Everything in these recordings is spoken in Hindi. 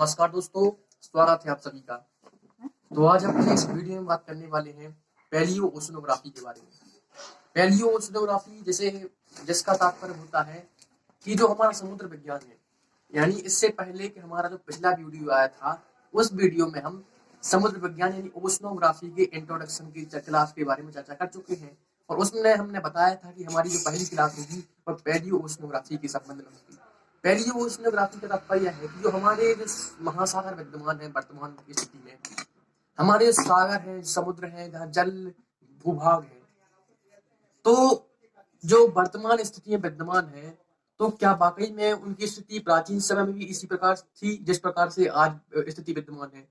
नमस्कार दोस्तों, स्वागत है आप सभी का। तो आज हम इस वीडियो में बात करने वाले हैं पैलियो ओशनोग्राफी के बारे में। पैलियो ओशनोग्राफी जिसका तात्पर्य होता है कि जो हमारा समुद्र विज्ञान है, यानी इससे पहले कि हमारा जो पिछला वीडियो आया था, उस वीडियो में हम समुद्र विज्ञान यानी ओशनोग्राफी के इंट्रोडक्शन की क्लास के बारे में चर्चा कर चुके हैं। और उसमें हमने बताया था कि हमारी जो पहली क्लास होगी वह पैलियो ओशनोग्राफी के संबंध में होगी। पैलियो ओशनोग्राफी का तात्पर्य है कि जो हमारे जो महासागर विद्यमान है वर्तमान की स्थिति में, हमारे सागर हैं, समुद्र हैं, जहाँ जल भूभाग है, तो जो वर्तमान स्थिति में विद्यमान है, तो क्या वाकई में उनकी स्थिति प्राचीन समय में भी इसी प्रकार थी जिस प्रकार से आज स्थिति विद्यमान है?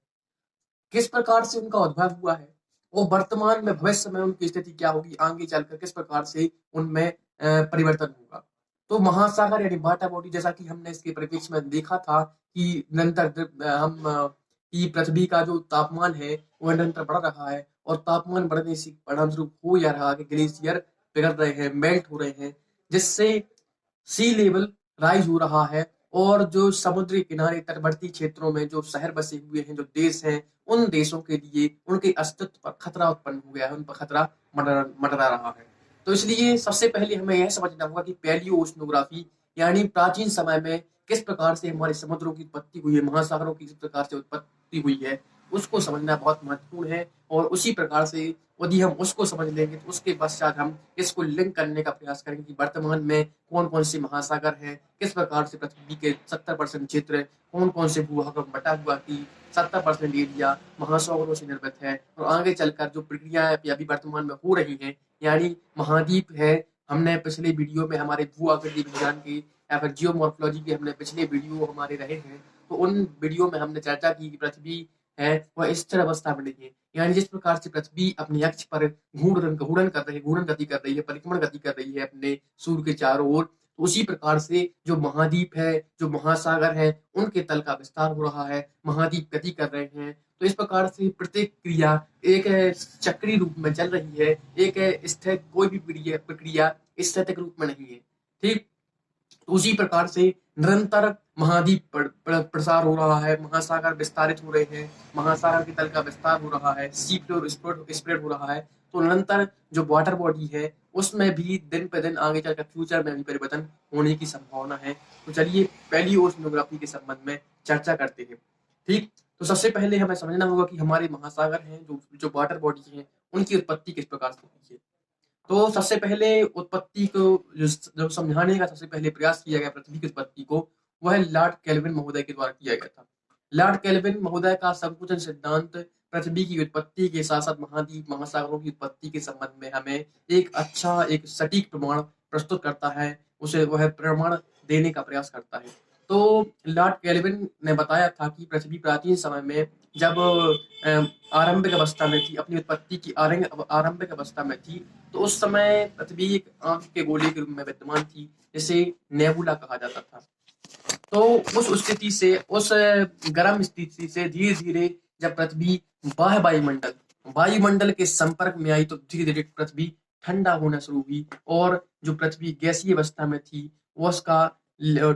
किस प्रकार से उनका उद्भव हुआ है और वर्तमान में भविष्य में उनकी स्थिति क्या होगी, आगे चलकर किस प्रकार से उनमें परिवर्तन होगा? तो महासागर यानी वाटर बॉडी, जैसा कि हमने इसके परिप्रेक्ष्य में देखा था कि निरंतर कि पृथ्वी का जो तापमान है वह निरंतर बढ़ रहा है और तापमान बढ़ने से परिणामस्वरूप हो या रहा कि ग्लेशियर पिघल रहे हैं, मेल्ट हो रहे हैं, जिससे सी लेवल राइज हो रहा है। और जो समुद्री किनारे तटवर्ती क्षेत्रों में जो शहर बसे हुए हैं, जो देश हैं, उन देशों के लिए उनके अस्तित्व पर खतरा उत्पन्न हो गया है, उन पर खतरा मंडरा रहा है। तो इसलिए सबसे पहले हमें यह समझना होगा कि पैलियो ओशनोग्राफी यानी प्राचीन समय में किस प्रकार से हमारे समुद्रों की उत्पत्ति हुई है, महासागरों की किस प्रकार से उत्पत्ति हुई है, उसको समझना बहुत महत्वपूर्ण है। और उसी प्रकार से यदि हम उसको समझ लेंगे तो उसके पश्चात हम इसको लिंक करने का प्रयास करेंगे कि वर्तमान में कौन कौन से महासागर हैं, किस प्रकार से पृथ्वी के 70% क्षेत्र कौन कौन से भूभाग में बटा हुआ कि 70% एरिया महासागरों से निर्मित है। और आगे चलकर जो प्रक्रियाएं अभी वर्तमान में हो रही हैं, यानी महाद्वीप है, हमने पिछले वीडियो में हमारे भू आकृति विज्ञान की या फिर जियोमॉर्फोलॉजी के हमने पिछले वीडियो हमारे रहे हैं, तो उन वीडियो में हमने चर्चा की कि पृथ्वी है वह स्थिर अवस्था में नहीं है। यानी जिस प्रकार से पृथ्वी अपने अक्ष पर घूर्णन गति कर रही है, परिक्रमण गति कर रही है अपने सूर्य के चारों ओर, तो उसी प्रकार से जो महाद्वीप है, जो महासागर है, उनके तल का विस्तार हो रहा है, महाद्वीप गति कर रहे हैं। तो इस प्रकार से प्रत्येक क्रिया एक चक्रीय रूप में चल रही है, एक स्थिर कोई भी प्रक्रिया स्थैतिक रूप में नहीं है। ठीक उसी प्रकार से निरंतर महाद्वीप प्रसार हो रहा है, महासागर विस्तारित हो रहे हैं, महासागर के तल का विस्तार हो रहा है, सी फ्लोर स्प्रेड हो रहा है। तो निरंतर जो वाटर बॉडी है उसमें भी दिन पे दिन आगे चलकर फ्यूचर में भी परिवर्तन होने की संभावना है। तो चलिए पैलियो ओशनोग्राफी के संबंध में चर्चा करते हैं। ठीक, तो सबसे पहले हमें समझना होगा कि हमारे महासागर हैं, जो वाटर बॉडी हैं, उनकी उत्पत्ति किस प्रकार से हुई है। तो सबसे पहले उत्पत्ति को जो समझाने का सबसे पहले प्रयास किया गया पृथ्वी की उत्पत्ति को, वह लॉर्ड केल्विन महोदय के द्वारा किया गया था। लॉर्ड केल्विन महोदय का संकुचन सिद्धांत पृथ्वी की उत्पत्ति के साथ साथ महाद्वीप महासागरों की उत्पत्ति के संबंध में हमें एक सटीक प्रमाण प्रस्तुत करता है, उसे वह प्रमाण देने का प्रयास करता है। तो लॉर्ड केल्विन ने बताया था कि पृथ्वी प्राचीन समय में जब आरंभिक अवस्था में थी, अपनी उत्पत्ति की आरंभिक अवस्था में थी, तो उस समय पृथ्वी एक आंख के गोले के रूप में विद्यमान थी, जिसे नेबुला कहा जाता था। तो उस गर्म स्थिति से धीरे धीरे जब पृथ्वी बाह्य वायुमंडल के संपर्क में आई, तो धीरे धीरे पृथ्वी ठंडा होना शुरू हुई और जो पृथ्वी गैसीय अवस्था में थी वो उसका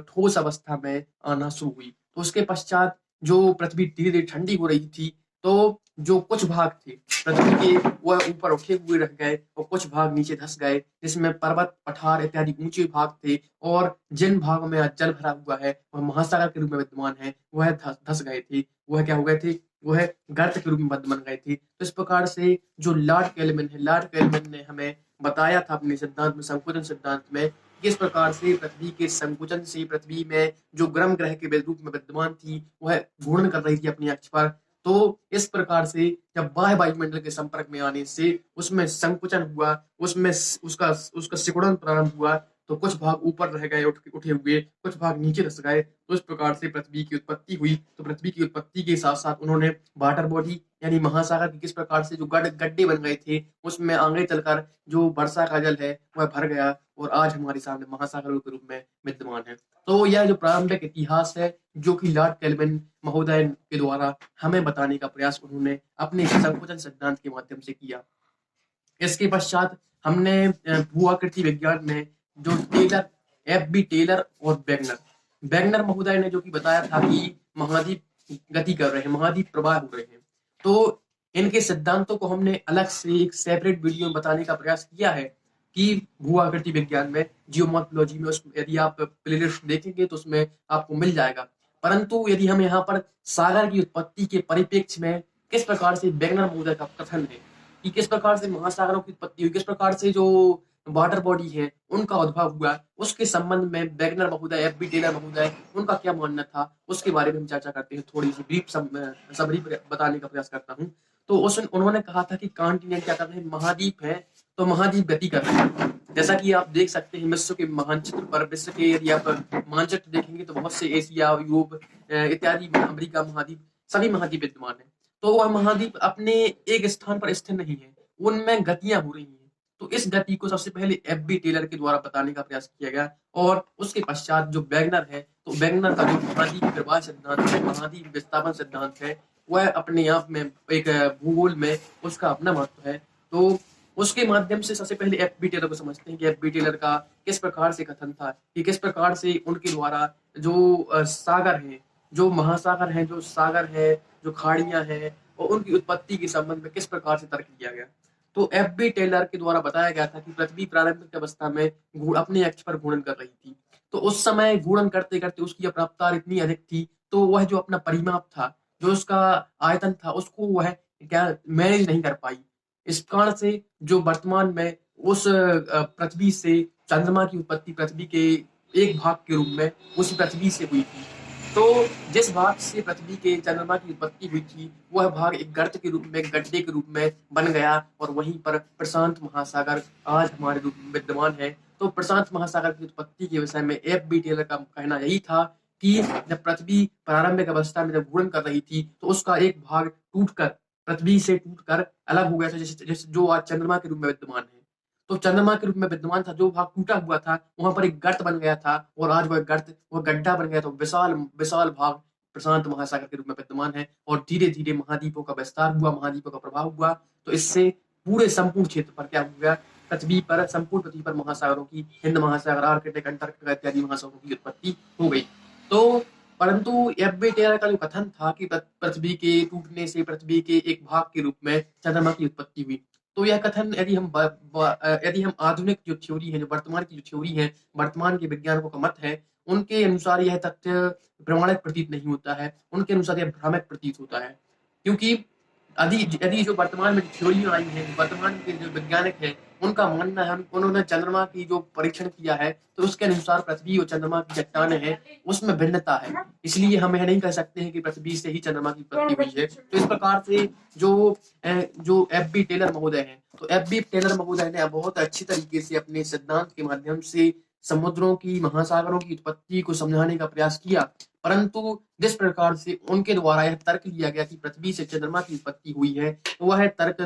ठोस अवस्था में आना शुरू हुई। तो उसके पश्चात जो पृथ्वी धीरे धीरे ठंडी हो रही थी, तो जो कुछ भाग थे पृथ्वी के वह ऊपर उठे हुए रह गए और कुछ भाग नीचे धस गए, जिसमें पर्वत पठार इत्यादि ऊंचे भाग थे। और जिन भागों में आज जल भरा हुआ है वह महासागर के रूप में विद्यमान है, वह धस गए थे, वह क्या हो गए थे, वह गर्त के रूप में बन गए थे। तो इस प्रकार से जो लॉर्ड केल्विन ने हमें बताया था अपने सिद्धांत में, संकुचन सिद्धांत में, किस प्रकार से पृथ्वी के संकुचन से पृथ्वी में जो गर्म ग्रह के रूप में विद्यमान थी वह घूर्णन कर रही थी अपने अक्ष पर। तो इस प्रकार से जब बाह्य वायुमंडल के संपर्क में आने से उसमें संकुचन हुआ, उसमें उसका सिकुड़न प्रारंभ हुआ, तो कुछ भाग ऊपर रह गए उठे हुए, कुछ भाग नीचे धस गए। तो इस प्रकार से पृथ्वी की उत्पत्ति हुई। तो पृथ्वी की उत्पत्ति के साथ साथ उन्होंने वाटर बॉडी यानी महासागर की किस प्रकार से जो गड्ढे बन गए थे, उसमें आगे चलकर जो वर्षा का जल है वह भर गया और आज हमारे सामने महासागरों के रूप में विद्यमान है। तो यह जो प्रारंभिक इतिहास है जो कि लॉर्ड केल्विन महोदय के द्वारा हमें बताने का प्रयास उन्होंने अपने संकुचन सिद्धांत के माध्यम से किया। इसके पश्चात हमने भू आकृति विज्ञान में जो एफ बी टेलर और वेगनर महोदय ने जो कि बताया था कि महाद्वीप गति कर रहे हैं, महाद्वीप प्रवाह हो रहे हैं। तो इनके सिद्धांतों को हमने अलग से एक सेपरेट वीडियो में बताने का प्रयास किया है कि भू-आकृति विज्ञान में, जियोमॉर्फोलॉजी में, उसमें यदि आप प्लेलिस्ट देखेंगे तो उसमें आपको मिल जाएगा। परंतु यदि हम यहाँ पर सागर की उत्पत्ति के परिप्रेक्ष्य में किस प्रकार से वेगनर महोदय का कथन है कि किस प्रकार से महासागरों की उत्पत्ति हुई, किस प्रकार से जो वाटर बॉडी है उनका उद्भव हुआ, उसके संबंध में वेगनर महोदय, एफ.बी. टेलर महोदय, उनका क्या मानना था, उसके बारे में हम चर्चा करते हैं। थोड़ी सी ब्रीफ समरी बताने का प्रयास करता हूँ। तो उन्होंने कहा था कि कॉन्टिनेंट क्या कर रहे हैं, महाद्वीप है, तो महाद्वीप गति कर रहे हैं। जैसा कि आप देख सकते हैं विश्व के मानचित्र पर, विश्व के यदि आप मानचित्र देखेंगे तो बहुत से एशिया, यूरोप इत्यादि, अमेरिका महाद्वीप, सभी महाद्वीप विद्यमान है। तो वह महाद्वीप अपने एक स्थान पर स्थिर नहीं है, उनमें गतियां हो रही हैं। तो इस गति को सबसे पहले एफ.बी. टेलर के द्वारा बताने का प्रयास किया गया, और उसके पश्चात जो वेगनर है, तो वेगनर का जो महाद्वीप प्रवाह सिद्धांत है, महाद्वीप विस्थापन सिद्धांत है, वह अपने आप में एक भूगोल में उसका अपना महत्व है। तो उसके माध्यम से सबसे पहले एफ.बी. टेलर को समझते हैं कि एफ.बी. टेलर का किस प्रकार से कथन था कि किस प्रकार से उनके द्वारा जो सागर हैं, जो महासागर हैं, जो सागर है, जो खाड़ियां हैं, और उनकी उत्पत्ति के संबंध में किस प्रकार से तर्क किया गया। तो एफ.बी. टेलर के द्वारा बताया गया था कि पृथ्वी प्रारंभिक अवस्था में अपने अक्ष पर घूर्णन कर रही थी। तो उस समय घूर्णन करते करते उसकी रफ्तार इतनी अधिक थी, तो वह जो अपना परिमाप था, जो उसका आयतन था, उसको वह क्या मैनेज नहीं कर पाई। इस कारण से जो वर्तमान में उस पृथ्वी से चंद्रमा की उत्पत्ति पृथ्वी के एक भाग के रूप में उसी पृथ्वी से हुई थी। तो जिस भाग से पृथ्वी के चंद्रमा की उत्पत्ति हुई थी, वह भाग एक गर्त के रूप में, गड्ढे के रूप में बन गया, और वहीं पर प्रशांत महासागर आज हमारे रूप में विद्यमान है। तो प्रशांत महासागर की उत्पत्ति के विषय में एफ.बी. टेलर का कहना यही था कि जब पृथ्वी प्रारंभिक अवस्था में जब घूर्णन कर रही थी, तो उसका एक भाग टूटकर, पृथ्वी से टूटकर अलग हो गया था, जैसे जो आज चंद्रमा के रूप में विद्यमान है। तो चंद्रमा के रूप में विद्यमान था, जो भाग टूटा हुआ था, वहां पर एक गर्त बन गया था, और आज वह गर्त, वह गड्ढा बन गया। तो विशाल विशाल भाग प्रशांत महासागर के रूप में विद्यमान है, और धीरे धीरे महाद्वीपों का विस्तार हुआ, महाद्वीपों का प्रभाव हुआ। तो इससे पूरे संपूर्ण क्षेत्र पर क्या हुआ, पृथ्वी पर, संपूर्ण पृथ्वी पर महासागरों की, हिंद महासागर, आर्कटिक, अंटार्कटिका इत्यादि महासागरों की उत्पत्ति हो गई। तो परंतु एफ.बी. टेलर का जो कथन था कि पृथ्वी के टूटने से पृथ्वी के एक भाग के रूप में चंद्रमा की उत्पत्ति हुई, तो यह कथन यदि हम आधुनिक जो थ्योरी है, जो वर्तमान की जो थ्योरी है, वर्तमान के वैज्ञानिकों का मत है, उनके अनुसार यह तथ्य प्रमाणित प्रतीत नहीं होता है, उनके अनुसार यह भ्रामक प्रतीत होता है। क्योंकि यदि जो वर्तमान में थ्योरियां आई हैं, वर्तमान के जो वैज्ञानिक हैं, उनका मानना है, उन्होंने चंद्रमा की जो परीक्षण किया है, तो उसके अनुसार पृथ्वी और चंद्रमा की चट्टानें हैं, उसमें भिन्नता है। इसलिए हम यह नहीं कह सकते हैं कि पृथ्वी से ही चंद्रमा की उत्पत्ति हुई है। तो इस प्रकार से जो एफ.बी. टेलर महोदय हैं, तो एफ.बी. टेलर महोदय ने बहुत अच्छी तरीके से अपने सिद्धांत के माध्यम से समुद्रों की, महासागरों की उत्पत्ति को समझाने का प्रयास किया। परंतु जिस प्रकार से उनके द्वारा यह तर्क लिया गया कि पृथ्वी से चंद्रमा की उत्पत्ति हुई है, तो वह तर्क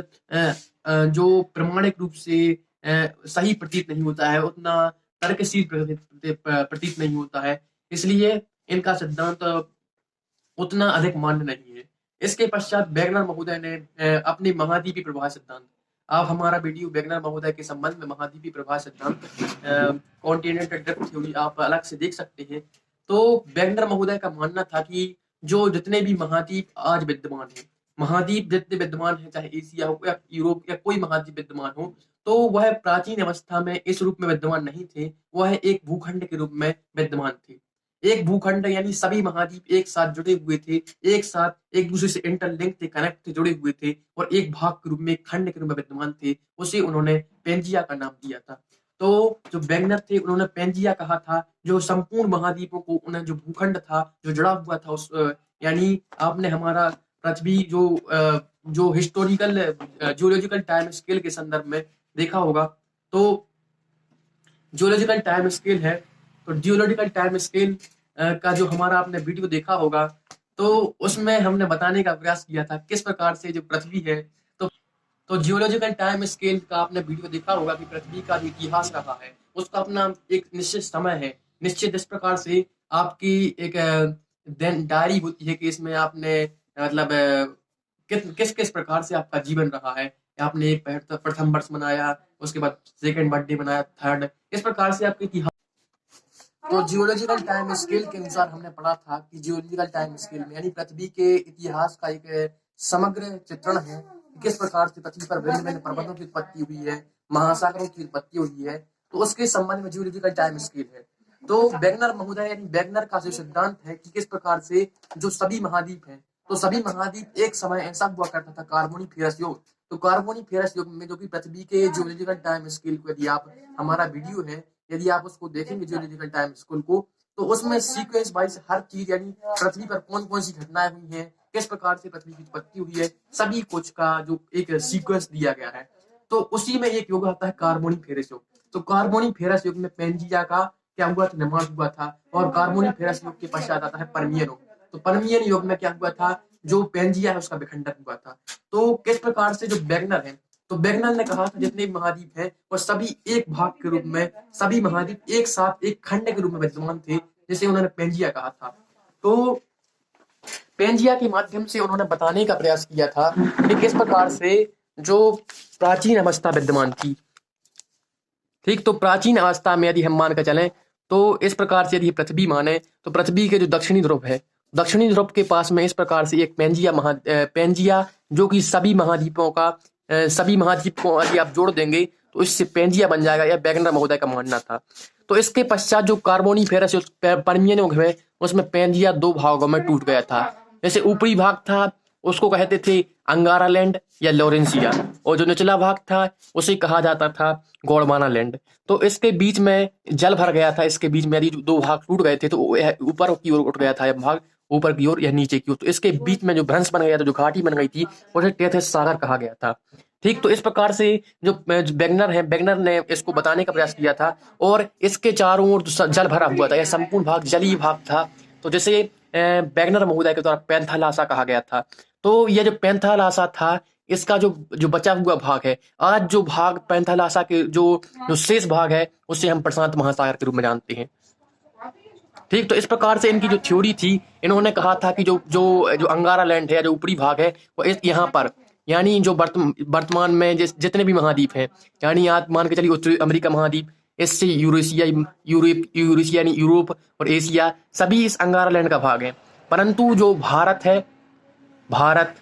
जो प्रमाणिक रूप से सही प्रतीत नहीं होता है, उतना तर्कशील प्रतीत नहीं होता है। इसलिए इनका सिद्धांत उतना अधिक मान्य नहीं है। इसके पश्चात वेगनर महोदय ने अपने महाद्वीपीय प्रवाह सिद्धांत, आप हमारा वीडियो वेगनर महोदय के संबंध में महाद्वीपीय प्रवाह सिद्धांत, कॉन्टिनेंटल ड्रिफ्ट थ्योरी आप अलग से देख सकते हैं। तो वेगनर महोदय का मानना था कि जो जितने भी महाद्वीप आज विद्यमान है, महाद्वीप जितने विद्यमान है, चाहे एशिया हो या यूरोप या कोई महाद्वीप विद्यमान हो, तो वह प्राचीन अवस्था में इस रूप में विद्यमान नहीं थे, वह एक भूखंड के रूप में विद्यमान थे। एक भूखंड यानी सभी महाद्वीप एक साथ जुड़े हुए थे, एक साथ एक दूसरे से इंटरलिंक थे, कनेक्ट थे, जुड़े हुए थे, और एक भाग के रूप में, एक खंड के रूप में विद्यमान थे। उसे उन्होंने पेंजिया का नाम दिया था। तो जो वेगनर थे, उन्होंने पेंजिया कहा था, जो संपूर्ण महाद्वीपों को, उन्हें जो भूखंड था, जो जुड़ा हुआ था, उस यानी आपने हमारा पृथ्वी जो हिस्टोरिकल जियोलॉजिकल टाइम स्केल के संदर्भ में देखा होगा, तो जियोलॉजिकल टाइम स्केल है, तो जियोलॉजिकल टाइम स्केल का जो हमारा आपने वीडियो देखा होगा, तो उसमें हमने बताने का प्रयास किया था किस प्रकार से जो पृथ्वी है, तो जियोलॉजिकल टाइम स्केल का आपने वीडियो देखा होगा कि पृथ्वी का जो इतिहास रहा है, उसका अपना एक निश्चित समय है, निश्चित इस प्रकार से आपकी एक डायरी होती है कि इसमें आपने मतलब किस किस प्रकार से आपका जीवन रहा है। आपने एक प्रथम वर्ष मनाया, उसके बाद सेकंड बर्थडे मनाया, थर्ड, इस प्रकार से आपके इतिहास तो जियोलॉजिकल टाइम स्केल के अनुसार हमने पढ़ा था कि जियोलॉजिकल टाइम स्केल में यानी पृथ्वी के इतिहास का एक समग्र चित्रण है कि किस प्रकार से पृथ्वी पर भिन्न भिन्न पर्वतों की उत्पत्ति हुई है, महासागरों की उत्पत्ति हुई है, तो उसके संबंध में जियोलॉजिकल टाइम स्केल है। तो वेगनर महोदय यानी वेगनर का जो सिद्धांत है कि किस प्रकार से जो सभी महाद्वीप हैं, तो सभी महाद्वीप एक समय ऐसा हुआ करता था कार्बोनिफेरस युग। तो कार्बोनिफेरस युग में जो कि पृथ्वी के जियोलॉजिकल टाइम स्केल को यदि आप हमारा वीडियो है यदि आप उसको देखेंगे जियोलॉजिकल टाइम स्केल को, तो उसमें सीक्वेंस वाइज हर चीज यानी पृथ्वी पर कौन कौन सी घटनाएं हुई हैं, किस प्रकार से पृथ्वी की उत्पत्ति हुई है, सभी कुछ का जो एक सीक्वेंस दिया गया है। तो उसी में एक युग आता है कार्बोनिफेरस युग। तो कार्बोनिफेरस युग में पेंजिया का क्या हुआ था, निर्माण हुआ था। और कार्बोनिफेरस युग के पश्चात आता है पर्मियन युग। तो पर्मियन युग में क्या हुआ था, जो पेंजिया है उसका विखंडन हुआ था। तो किस प्रकार से जो वेगनर है, तो वेगनर ने कहा था जितने भी महाद्वीप हैं वो सभी एक भाग के रूप में, सभी महाद्वीप एक साथ एक खंड के रूप में विद्यमान थे, जिसे उन्होंने पेंजिया कहा था। तो पेंजिया के माध्यम से उन्होंने बताने का प्रयास किया था कि किस प्रकार से जो प्राचीन अवस्था विद्यमान थी, ठीक, तो प्राचीन अवस्था में यदि हम मान कर चलें तो इस प्रकार से यदि पृथ्वी माने तो पृथ्वी के जो दक्षिणी ध्रुव है, दक्षिणी ध्रुव के पास में इस प्रकार से एक पेंजिया जो कि सभी महाद्वीपों का सभी महाद्वीप को यदि आप जोड़ देंगे तो इससे पेंजिया बन जाएगा, यह वेगनर महोदय का मानना था। तो इसके पश्चात जो कार्बोनिफेरस पर्मियन युग है उसमें पेंजिया दो भागों में टूट गया था। जैसे ऊपरी भाग था उसको कहते थे अंगारा लैंड या लॉरेंसिया, और जो निचला भाग था उसे कहा जाता था गोंडवाना लैंड। तो इसके बीच में जल भर गया था, इसके बीच में यदि दो भाग टूट गए थे तो यह ऊपर की ओर उठ गया था, यह भाग ऊपर की ओर या नीचे की ओर। तो इसके बीच में जो भ्रंश बन गया था, जो घाटी बन गई थी, उसे टेथस सागर कहा गया था। ठीक, तो इस प्रकार से जो वेगनर है, वेगनर ने इसको बताने का प्रयास किया था। और इसके चारों ओर जल भरा हुआ था, यह संपूर्ण भाग जलीय भाग था। तो जैसे वेगनर महोदय के द्वारा पैंथालासा कहा गया था। तो यह जो पैंथालासा था इसका जो जो बचा हुआ भाग है, आज जो भाग पैंथालासा के जो जो शेष भाग है उसे हम प्रशांत महासागर के रूप में जानते हैं। ठीक, तो इस प्रकार से इनकी जो थ्योरी थी, इन्होंने कहा था कि जो जो जो अंगारा लैंड है, जो ऊपरी भाग है, वो इस यहाँ पर यानी जो वर्तमान में जितने भी महाद्वीप हैं, यानी आप मान के चलिए उत्तरी अमेरिका महाद्वीप, इससे यूरेशिया यानी यूरोप और एशिया, सभी इस अंगारा लैंड का भाग है। परंतु जो भारत है, भारत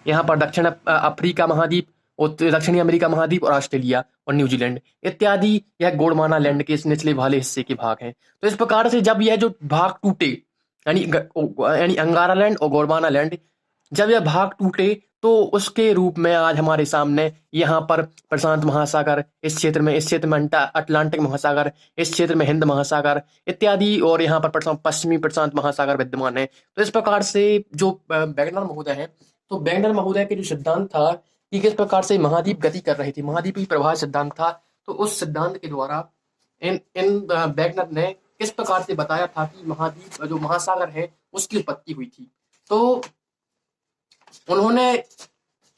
यहाँ पर दक्षिण अफ्रीका महाद्वीप, दक्षिणी अमेरिका महाद्वीप और ऑस्ट्रेलिया और न्यूजीलैंड इत्यादि, यह गोंडवाना लैंड के इस निचले वाले हिस्से के भाग हैं। तो इस प्रकार से जब यह जो भाग टूटे, यानी अंगारा लैंड और गोंडवाना लैंड, जब यह भाग टूटे तो उसके रूप में आज हमारे सामने यहाँ पर प्रशांत महासागर, इस क्षेत्र में अटलांटिक महासागर, इस क्षेत्र में हिंद महासागर इत्यादि, और यहाँ पर पश्चिमी प्रशांत महासागर विद्यमान है। तो इस प्रकार से जो वेगनर महोदय है, तो वेगनर महोदय के जो सिद्धांत था कि किस प्रकार से महाद्वीप गति कर रही थी, महाद्वीपीय प्रवाह सिद्धांत था। तो उस सिद्धांत के द्वारा इन वेगनर ने किस प्रकार से बताया था कि महाद्वीप जो महासागर है उसकी उत्पत्ति हुई थी। तो उन्होंने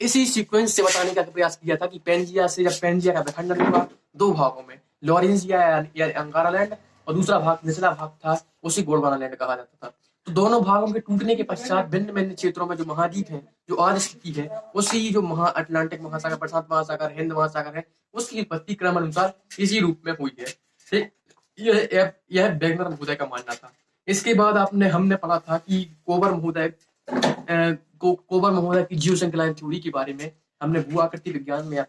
इसी सीक्वेंस से बताने का प्रयास किया था कि पेंजिया से जब पेंजिया का विखंडन हुआ दो भागों में, लॉरेंसिया या अंगारा लैंड, और दूसरा भाग निचला भाग था उसी गोंडवाना लैंड कहा जाता था। तो दोनों भागों के टूटने के पश्चात भिन्न भिन्न क्षेत्रों में जो महाद्वीप है, जो आज स्थिति है, उसी जो अटलांटिक महासागर, प्रशांत महासागर, हिंद महासागर है, उसकी उत्पत्ति क्रम अनुसार इसी रूप में हुई है। ठीक, यह वेगनर महोदय का मानना था। इसके बाद हमने पढ़ा था कि कोबर महोदय की जीव श्रृंखला थ्योरी के बारे में हमने भू-आकृति विज्ञान में या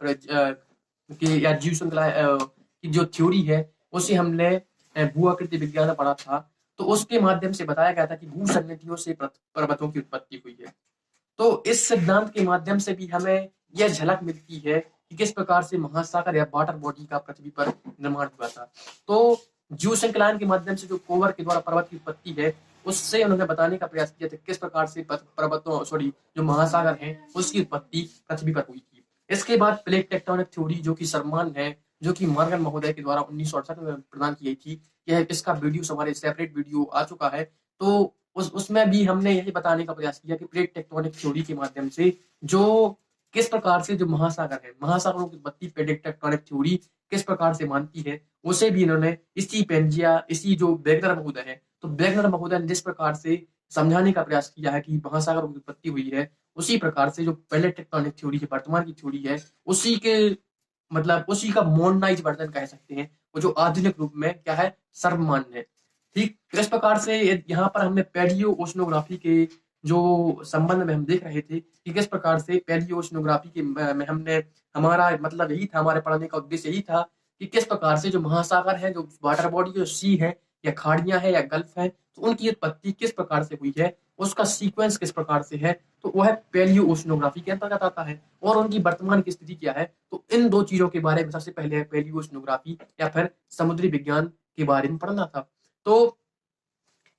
जीव श्रृंखला की जो थ्योरी है उसे हमने भू-आकृति विज्ञान में पढ़ा था। तो उसके माध्यम से बताया गया था कि भू संगतियों से पर्वतों की उत्पत्ति हुई है। तो इस सिद्धांत के माध्यम से भी हमें यह झलक मिलती है कि किस प्रकार से महासागर या वाटर बॉडी का पृथ्वी पर निर्माण हुआ था। तो जीव श्रृंखलायन के माध्यम से जो कोबर के द्वारा पर्वत की उत्पत्ति है, उससे उन्होंने बताने का प्रयास किया था किस प्रकार से जो महासागर हैं उसकी उत्पत्ति पृथ्वी पर हुई थी। इसके बाद प्लेट टेक्टोनिक थ्योरी, जो कि सम्मान है, जो कि मॉर्गन महोदय के द्वारा 1968 में प्रदान की गई थी, यह इसका वीडियो हमारे सेपरेट वीडियो आ चुका है। तो उसमें भी हमने यही बताने का प्रयास किया कि प्लेट टेक्टोनिक थ्योरी के माध्यम से जो किस प्रकार से जो महासागर है, महासागरों की उत्पत्ति प्लेट टेक्टोनिक थ्योरी किस प्रकार से मानती है, उसे भी इन्होंने इसी जो वेगनर महोदय है, तो वेगनर महोदय ने जिस प्रकार से समझाने का प्रयास किया है कि महासागरों की उत्पत्ति हुई है, उसी प्रकार से जो प्लेट टेक्टोनिक थ्योरी है, वर्तमान की थ्योरी है, उसी का मॉडर्नाइज वर्जन कह सकते हैं, वो जो आधुनिक रूप में क्या है, सर्वमान्य है। ठीक, तो इस प्रकार से यहाँ पर हमने पैलियो ओशनोग्राफी के जो संबंध में हम देख रहे थे कि किस प्रकार से पैलियो ओशनोग्राफी के में हमने हमारा मतलब यही था, हमारे पढ़ने का उद्देश्य यही था कि किस प्रकार से जो महासागर है, जो वाटर बॉडी, जो सी है या खाड़ियां है या गल्फ है, तो उनकी उत्पत्ति किस प्रकार से हुई है, उसका सीक्वेंस किस प्रकार से है, तो वह पैलियो ओशनोग्राफी के अंतर्गत आता है। और उनकी वर्तमान की स्थिति क्या है, तो इन दो चीजों के बारे में सबसे पहले पैलियो ओशनोग्राफी या फिर समुद्री विज्ञान के बारे में पढ़ना था। तो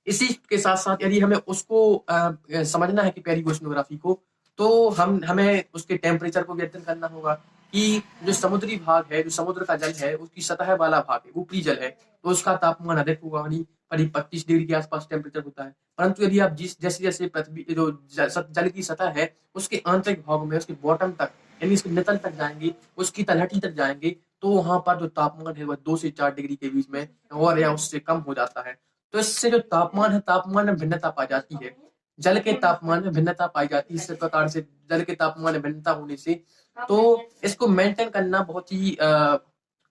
इसी के साथ साथ यदि हमें उसको समझना है कि पैलियो ओशनोग्राफी को, तो हमें उसके टेम्परेचर को भी अध्ययन करना होगा कि जो समुद्री भाग है, जो समुद्र का जल है, उसकी सतह वाला भाग है, ऊपरी जल है, तो उसका तापमान अधिक होगा, यानी करीब 25 डिग्री के आसपास टेम्परेचर होता है। परंतु यदि आप जैसे जैसे पृथ्वी जो जल की सतह है, उसके आंतरिक भाग में, उसके बॉटम तक, यानी उसके नितल तक जाएंगे, उसकी तलहटी तक जाएंगे, तो वहां पर जो तापमान है वह 2 से 4 डिग्री के बीच में और या उससे कम हो जाता है। तो इससे जो तापमान है, तापमान में भिन्नता पाई जाती है, जल के तापमान में भिन्नता पाई जाती है। इस प्रकार से जल के तापमान में भिन्नता होने से तो इसको मेंटेन करना बहुत ही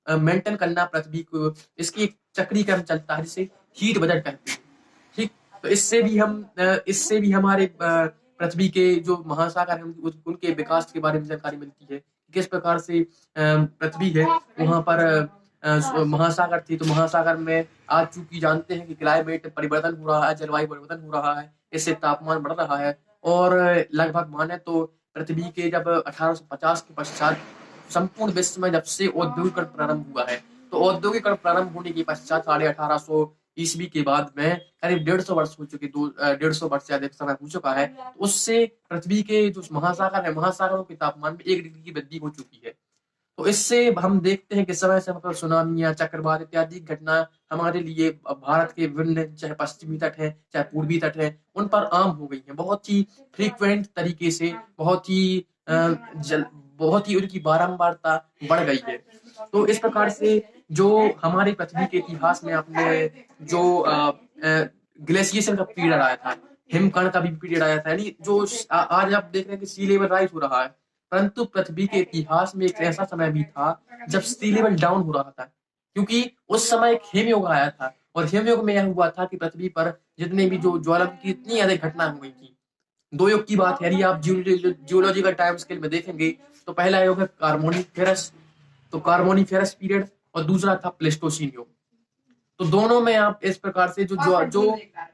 मेंटेन करना पृथ्वी को, इसकी एक चक्रीय क्रम चलता है जिसे हीट बजट कहते हैं। ठीक, तो इससे भी हमारे पृथ्वी के जो महासागर हैं उनके विकास के बारे में जानकारी मिलती है। किस प्रकार से पृथ्वी है वहां पर महासागर थी, तो महासागर में आज चूंकि जानते हैं कि क्लाइमेट परिवर्तन हो रहा है, जलवायु परिवर्तन हो रहा है, इससे तापमान बढ़ रहा है। और लगभग माने तो पृथ्वी के जब 1850 के पश्चात संपूर्ण विश्व में जब से औद्योगिकरण प्रारंभ हुआ है, तो औद्योगिकरण प्रारंभ होने के पश्चात 1850 ईस्वी के बाद में करीब 150 वर्ष हो चुके, 150 वर्ष से अधिक समय हो चुका है। तो उससे पृथ्वी के जो महासागर है, महासागरों के तापमान में 1 डिग्री की वृद्धि हो चुकी है। तो इससे हम देखते हैं कि समय समय पर सुनामियां, चक्रवात इत्यादि घटना हमारे लिए भारत के विभिन्न, चाहे पश्चिमी तट है चाहे पूर्वी तट है, उन पर आम हो गई है, बहुत ही फ्रीक्वेंट तरीके से, बहुत ही उनकी बारंबारता बढ़ गई है। तो इस प्रकार से जो हमारे पृथ्वी के इतिहास में आपने जो ग्लेशिएशन का पीरियड आया था, हिमकर्ण का भी पीरियड आया था, यानी जो आज आप देख रहे हैं कि सी लेवल राइज हो रहा है, परंतु पृथ्वी के इतिहास में एक ऐसा समय भी था जब सी लेवल डाउन हो रहा था, क्योंकि उस समय एक हिमयुग आया था। और हिमयुग में यह हुआ था कि पृथ्वी पर जितने भी जो ज्वालामुखी की इतनी अधिक घटना हो गई थी। 2 युग की बात है, यदि आप जियोलॉजिकल टाइम स्केल में देखेंगे तो पहला युग है कार्बोनिफेरस, तो कार्बोनिफेरस पीरियड, और दूसरा था प्लेस्टोसीन युग। तो दोनों में आप इस प्रकार से जो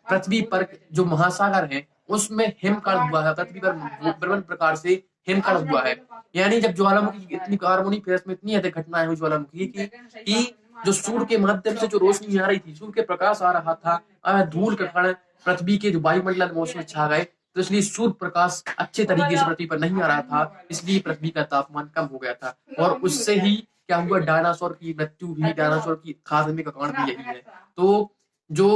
पृथ्वी पर जो महासागर है उसमें हिमकर्ण हुआ है, पृथ्वी पर विभिन्न प्रकार से हिमकर्ण हुआ है। यानी जब ज्वालामुखी इतनी कार्बोनिफेरस में इतनी अधिक घटनाएं हुई ज्वालामुखी की कि जो सूर्य के माध्यम से जो रोशनी आ रही थी, सूर्य के प्रकाश आ रहा था, धूल के कण पृथ्वी के जो वायुमंडल में उसमें छा गए, तो इसलिए सूर्य प्रकाश अच्छे तरीके से पृथ्वी पर नहीं आ रहा था, इसलिए पृथ्वी का तापमान कम हो गया था। और उससे ही क्या हुआ, डायनासोर की मृत्यु हुई, डायनासोर की खास होने का कारण भी यही है। तो जो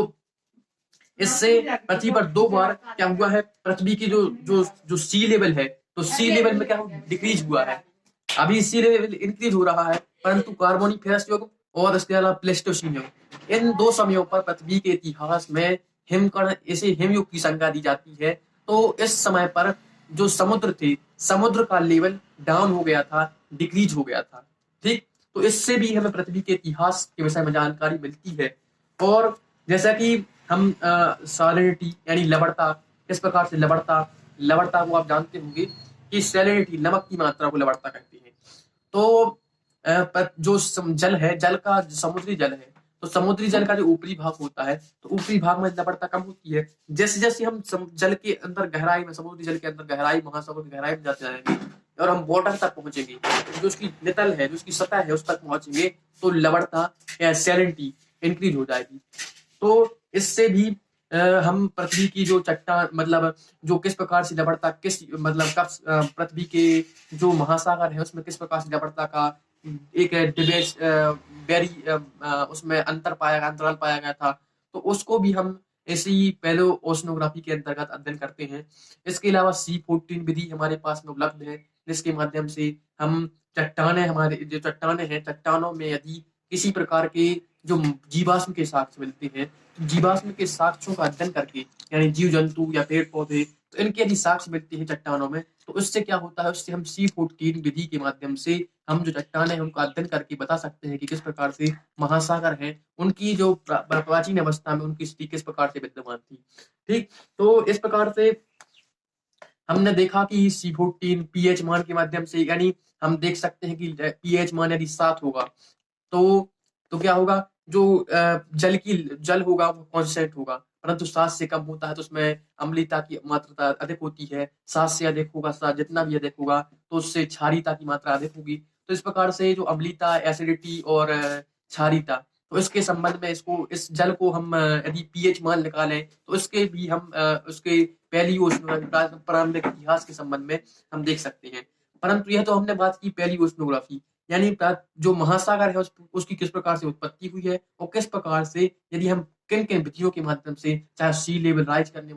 इससे पृथ्वी पर 2 बार क्या हुआ है, पृथ्वी की जो सी लेवल है, तो सी लेवल में क्या डिक्रीज हुआ है, अभी सी लेवल इंक्रीज हो रहा है, परंतु कार्बोनिफेरस युग और इसके अलावा प्लेस्टोसीन युग, इन 2 समयों पर पृथ्वी के इतिहास में हिमकर्ण, इसे हिमयुग की संज्ञा दी जाती है। तो इस समय पर जो समुद्र थे, समुद्र का लेवल डाउन हो गया था, डिक्रीज हो गया था। ठीक, तो इससे भी हमें पृथ्वी के इतिहास के विषय में जानकारी मिलती है। और जैसा कि हम सैलिनिटी यानी लवणता, किस प्रकार से लवणता को आप जानते होंगे कि सैलिनिटी नमक की मात्रा को लवणता कहते हैं। तो जो जल है, जल का समुद्री जल है, तो समुद्री जल का जो ऊपरी भाग होता है, तो ऊपरी भाग में लवणता कम होती है। जैसे जैसे हम जल के अंदर गहराई में, समुद्री जल के अंदर गहराई, महासागर की गहराई में जाते जाएंगे और हम बॉर्डर तक पहुंचेंगे, जो उसकी नितल है, जो उसकी सतह है, उस तक पहुंचेंगे, तो लवणता या सैलिनिटी इंक्रीज हो जाएगी। तो इससे भी हम पृथ्वी की जो चट्टान, मतलब जो किस प्रकार से लवणता किस मतलब कब पृथ्वी के जो महासागर है उसमें किस प्रकार से लवणता का एक डिबेट वेरी उसमें अंतराल पाया गया था, तो उसको भी हम इसी पैलो ओशनोग्राफी के अंतर्गत अध्ययन करते हैं। इसके अलावा C14 विधि हमारे पास में उपलब्ध है, जिसके माध्यम से हम हमारे जो चट्टाने हैं, चट्टानों में यदि किसी प्रकार के जो जीवाश्म के साक्ष्य मिलते हैं, तो जीवाश्म के साक्ष्यों का अध्ययन करके, यानी जीव जंतु या पेड़ पौधे, तो इनके यदि साक्ष्य मिलते हैं चट्टानों में, तो उससे क्या होता है, उससे हम C14 विधि के माध्यम से हम जो चट्टान है उनका अध्ययन करके बता सकते हैं कि किस प्रकार से महासागर है उनकी जो प्राचीन अवस्था में उनकी स्थिति किस प्रकार से विद्यमान थी। ठीक, तो इस प्रकार से हमने देखा कि C14 पीएच मान के माध्यम से, यानी हम देख सकते हैं कि पीएच मान यदि 7 होगा तो क्या होगा, जो जल होगा वो कांस्टेंट होगा, परंतु 7 से कम होता है तो उसमें अम्लीयता की मात्रा अधिक होती है। 7 से अधिक होगा, 7 जितना भी अधिक होगा तो उससे क्षारीयता की मात्रा अधिक होगी। तो इस प्रकार से जो अम्लीयता, एसिडिटी और क्षारीयता, तो इसके संबंध में इस जल को हम यदि पीएच मान निकालें तो इसके भी हम उसके प्रारंभिक इतिहास के संबंध में हम देख सकते हैं। परंतु यह तो हमने बात की पहली ओशनोग्राफी, यानी जो महासागर है उसकी किस प्रकार से उत्पत्ति हुई है और किस प्रकार से, यदि हम किन किन विधियों के माध्यम से, चाहे सी लेवल राइज करने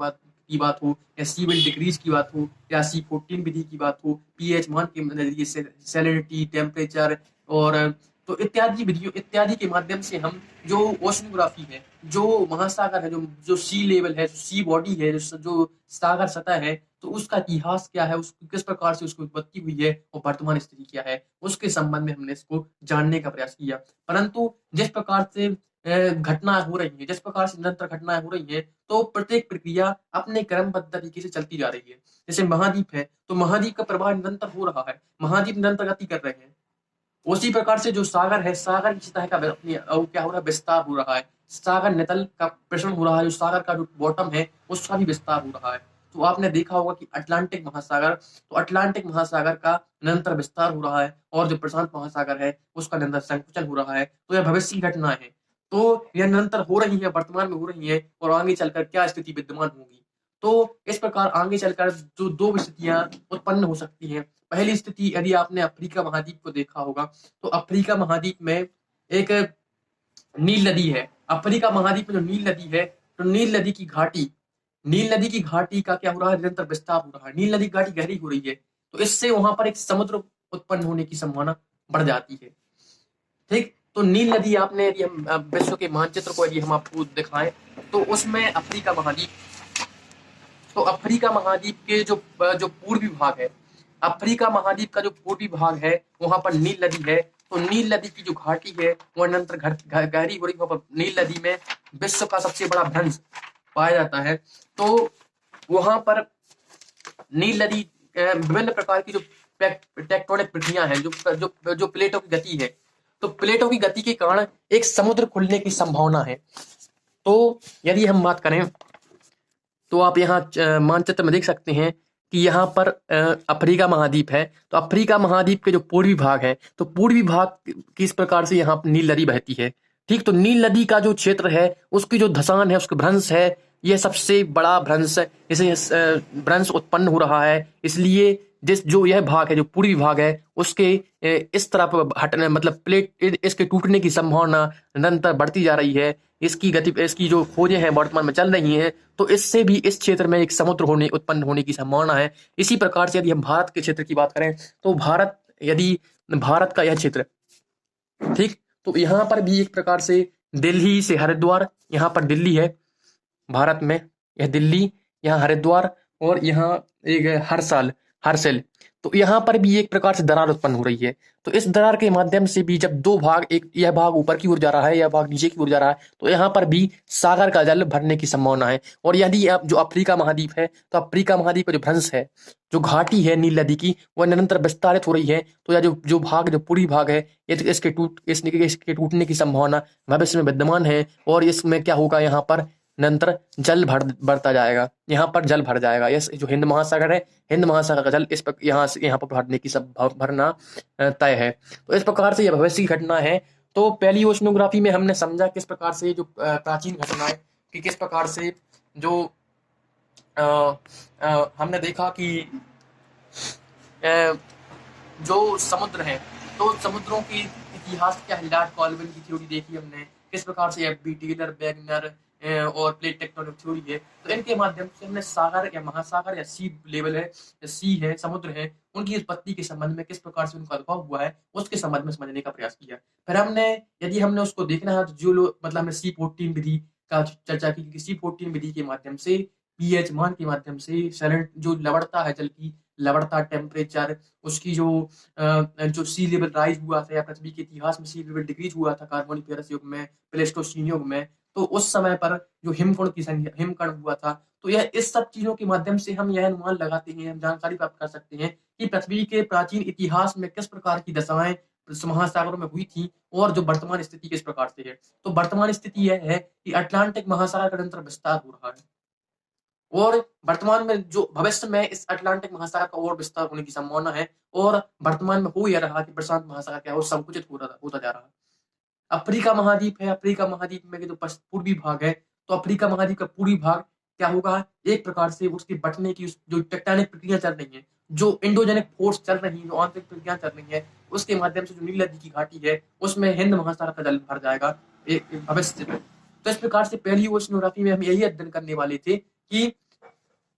की बात हो या सी लेवल डिक्रीज की बात हो या C14 विधि की बात हो, पीएच मान के नजरिए से सैलिनिटी, टेम्परेचर और तो इत्यादि विधियों इत्यादि के माध्यम से हम जो ओशनोग्राफी है, जो महासागर है, जो सी लेवल है, सी बॉडी है, जो सागर सतह है, तो उसका इतिहास क्या है, उसकी किस प्रकार से उसकी उत्पत्ति हुई है और वर्तमान स्थिति क्या है, उसके संबंध में हमने इसको जानने का प्रयास किया। परंतु जिस प्रकार से घटना हो रही है, जिस प्रकार से निरंतर घटनाएं हो रही है, तो प्रत्येक प्रक्रिया अपने क्रमबद्ध तरीके से चलती जा रही है। जैसे महाद्वीप है तो महाद्वीप का प्रवाह निरंतर हो रहा है, महाद्वीप निरंतर गति कर रहे हैं। उसी प्रकार से जो सागर है, सागर की सतह का क्या हो रहा है, विस्तार हो रहा है। सागर नितल का प्रश्न हो रहा है, जो सागर का जो बॉटम है उसका भी विस्तार हो रहा है। तो आपने देखा होगा कि अटलांटिक महासागर का निरंतर विस्तार हो रहा है और जो प्रशांत महासागर है उसका निरंतर संकुचन हो रहा है। तो यह भविष्य की घटना है, तो यह निरंतर हो रही है, वर्तमान में हो रही है और आगे चलकर क्या स्थिति विद्यमान होगी। तो इस प्रकार आगे चलकर जो दो स्थितियां उत्पन्न हो सकती हैं। पहली स्थिति, यदि आपने अफ्रीका महाद्वीप को देखा होगा तो अफ्रीका महाद्वीप में एक नील नदी है। अफ्रीका महाद्वीप में जो नील नदी है, तो नील नदी की घाटी का क्या हो रहा है, निरंतर विस्तार हो रहा है। नील नदी की घाटी गहरी हो रही है, तो इससे वहां पर एक समुद्र उत्पन्न होने की संभावना बढ़ जाती है। ठीक, तो नील नदी आपने, यदि हम विश्व के मानचित्र को यदि हम आपको दिखाएं तो उसमें अफ्रीका महाद्वीप के जो पूर्वी भाग है, अफ्रीका महाद्वीप का जो पूर्वी भाग है वहां पर नील नदी है। तो नील नदी की जो घाटी है वह निरंतर गहरी हो रही है। वहां पर नील नदी में विश्व का सबसे बड़ा भ्रंश पाया जाता है। तो वहां पर नील नदी विभिन्न प्रकार की जो टेक्टोनिक प्रक्रियां हैं, जो प्लेटों की गति है, तो प्लेटों की गति के कारण एक समुद्र खुलने की संभावना है। तो यदि हम बात करें तो आप यहाँ मानचित्र में देख सकते हैं कि यहाँ पर अफ्रीका महाद्वीप है। तो अफ्रीका महाद्वीप के जो पूर्वी भाग है, तो पूर्वी भाग किस प्रकार से यहाँ नील नदी बहती है। ठीक, तो नील नदी का जो क्षेत्र है उसकी जो धसान है, उसका भ्रंश है, यह सबसे बड़ा भ्रंश है। इसे भ्रंश उत्पन्न हो रहा है, इसलिए जो यह भाग है, जो पूर्वी भाग है, उसके इस तरफ हटने, मतलब प्लेट इसके टूटने की संभावना निरंतर बढ़ती जा रही है। इसकी जो खोजें हैं वर्तमान में चल रही हैं, तो इससे भी इस क्षेत्र में एक समुद्र उत्पन्न होने की संभावना है। इसी प्रकार से यदि हम भारत के क्षेत्र की बात करें तो भारत का यह क्षेत्र, ठीक, तो यहाँ पर भी एक प्रकार से दिल्ली से हरिद्वार, यहाँ पर दिल्ली है भारत में, यह दिल्ली, यहाँ हरिद्वार और यहाँ एक हर्षल, तो यहाँ पर भी एक प्रकार से दरार उत्पन्न हो रही है। तो इस दरार के माध्यम से भी जब दो भाग, एक यह भाग ऊपर की ओर जा रहा है, यह भाग नीचे की ओर जा रहा है, तो यहाँ पर भी सागर का जल भरने की संभावना है। और यदि आप जो अफ्रीका महाद्वीप है, तो अफ्रीका महाद्वीप का जो भ्रंश है, जो घाटी है नील नदी की, वह निरंतर विस्तारित हो रही है। तो यह जो पूरी भाग है, इसके टूटने की संभावना भविष्य में विद्यमान है और इसमें क्या होगा, यहाँ पर निरंतर जल बढ़ता जाएगा, यहाँ पर जल भर जाएगा। यह जो हिंद महासागर है, हिंद महासागर का जल इस पर यहाँ पर भरने की भरना तय है। तो इस प्रकार से यह भविष्य की घटना है। तो पहली ओशनोग्राफी में हमने समझा किस प्रकार से जो प्राचीन घटनाएं कि किस प्रकार से जो हमने देखा कि जो समुद्र है, तो समुद्रों की इतिहास क्या है, लॉर्ड कॉल्विन की थ्योरी देखी हमने, किस प्रकार से एफ बी टेलर, वैगनर और प्लेट टेक्टोनिक थ्योरी है। तो इनके माध्यम से हमने सागर या महासागर या सी लेवल है, सी है, समुद्र है, उनकी उत्पत्ति के संबंध में, किस प्रकार से उनका उद्भव हुआ है, उसके संबंध में समझने का प्रयास किया। फिर यदि हमने उसको देखना है तो जो लोग, मतलब हमने C14 विधि का चर्चा की कि C14 विधि के माध्यम से, पीएच मान के माध्यम से, जो लवणता है जल की, लवणता, टेम्परेचर, उसकी जो सी लेवल राइज हुआ था या पृथ्वी के इतिहास में सी लेवल डिक्रीज हुआ था कार्बोनिफेरस युग में, प्लेस्टोसीन युग में, तो उस समय पर जो हिमकण की संख्या हिमकण हुआ था, तो यह इस सब चीजों के माध्यम से हम यह अनुमान लगाते हैं, हम जानकारी प्राप्त कर सकते हैं कि पृथ्वी के प्राचीन इतिहास में किस प्रकार की दशाएं महासागरों में हुई थी और जो वर्तमान स्थिति किस प्रकार से है। तो वर्तमान स्थिति यह है कि अटलांटिक महासागर का निरंतर विस्तार हो रहा है और वर्तमान में जो भविष्य में इस अटलांटिक महासागर का और विस्तार होने की संभावना है और वर्तमान में हो यह रहा कि प्रशांत महासागर क्या है वो संकुचित होता जा रहा है। अफ्रीका महाद्वीप है, अफ्रीका महाद्वीप में जो पूर्वी भाग है, तो अफ्रीका महाद्वीप का पूर्वी भाग क्या होगा, एक प्रकार से उसके बटने की जो टेक्टोनिक प्रक्रिया चल रही है, जो इंडोजेनिक फोर्स चल रही है, जो आंतरिक प्रक्रिया चल रही है, उसके माध्यम से जो नील नदी की घाटी है उसमें हिंद महासागर का जल भर जाएगा एक भविष्य में। तो इस प्रकार से पहली ओशनोग्राफी में हम यही अध्ययन करने वाले थे कि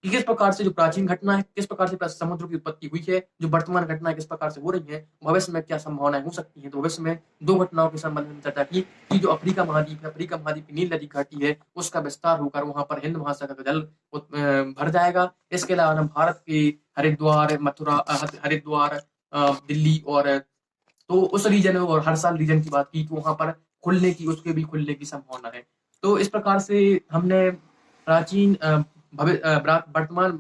किस प्रकार से जो प्राचीन घटना है, किस प्रकार से समुद्र की उत्पत्ति हुई है, जो वर्तमान घटना है किस प्रकार से हो रही है, भविष्य में क्या संभावनाएं हो सकती हैं। तो भविष्य में दो घटनाओं के संबंध में चर्चा की कि जो अफ्रीका महाद्वीप है, अफ्रीका महाद्वीप की नील नदी घाटी है, उसका विस्तार होकर वहां पर हिंद महासागर का जल भर जाएगा। इसके अलावा भारत के हरिद्वार, मथुरा, हरिद्वार, दिल्ली और तो उस रीजन और हर साल रीजन की बात की तो वहां पर खुलने की उसके भी खुलने की संभावना है। तो इस प्रकार से हमने प्राचीन वर्तमान,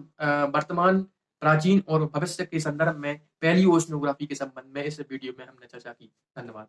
प्राचीन और भविष्य के संदर्भ में पहली ओशनोग्राफी के संबंध में इस वीडियो में हमने चर्चा की। धन्यवाद।